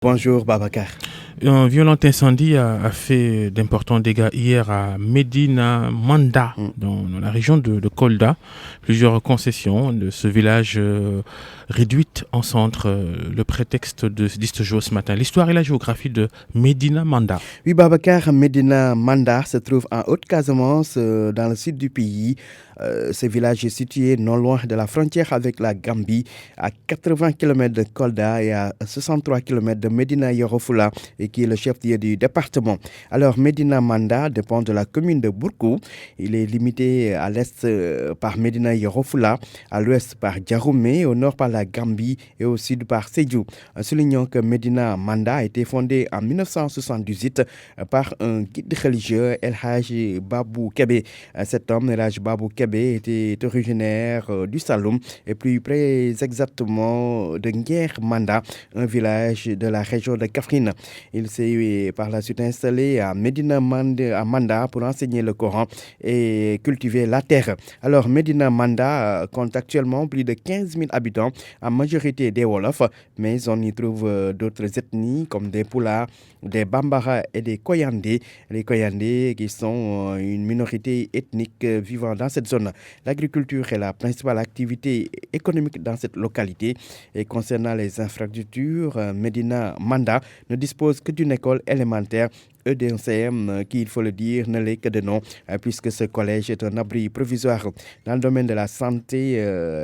Bonjour Babacar. Un violent incendie a fait d'importants dégâts hier à Medina Manda, Mm. dans la région de Kolda. Plusieurs concessions de ce village réduites en centre. Le prétexte de ce jour ce matin. L'histoire et la géographie de Medina Manda. Oui Babacar, Medina Manda se trouve en Haute-Casamance, dans le sud du pays. Ce village est situé non loin de la frontière avec la Gambie, à 80 km de Kolda et à 63 km de Medina Yorofula, et qui est le chef-lieu du département. Alors Medina Manda dépend de la commune de Bourkou. Il est limité à l'est par Medina Yorofula, à l'ouest par Djaroumé, au nord par la Gambie et au sud par Sédhiou. Soulignons que Medina Manda a été fondé en 1978 par un guide religieux, El Hadj Babou Kébé. Cet homme, El Hadj Babou Kébé, était originaire du Saloum et plus près exactement de Nguer Manda, un village de la région de Kaffrine. Il s'est par la suite installé à Medina Manda pour enseigner le Coran et cultiver la terre. Alors Medina Manda compte actuellement plus de 15 000 habitants, en majorité des Wolofs, mais on y trouve d'autres ethnies comme des Pulaars, des Bambara et des Koyandé. Les Koyandé qui sont une minorité ethnique vivant dans cette zone. L'agriculture est la principale activité économique dans cette localité. Et concernant les infrastructures, Medina Manda ne dispose que d'une école élémentaire EDCM qui, il faut le dire, ne l'est que de nom, puisque ce collège est un abri provisoire. Dans le domaine de la santé,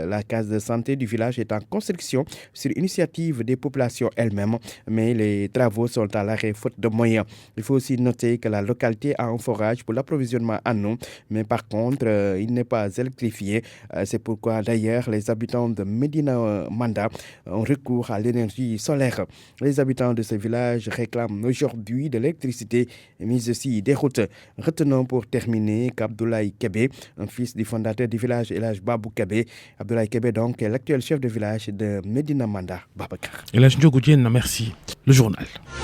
la case de santé du village est en construction sur initiative des populations elles-mêmes, mais les travaux sont à l'arrêt faute de moyens. Il faut aussi noter que la localité a un forage pour l'approvisionnement en eau, mais par contre, il n'est pas électrifié. C'est pourquoi d'ailleurs les habitants de Medina Manda ont recours à l'énergie solaire. Les habitants de ce village réclament aujourd'hui de l'électricité, mais aussi des routes. Retenons pour terminer qu'Abdoulaye Kébé, un fils du fondateur du village El Hadj Babou Kébé, Abdoulaye Kébé donc est l'actuel chef de village de Medina Manda. Babacar. El Hadj Ndiogou Diène, merci. Le journal.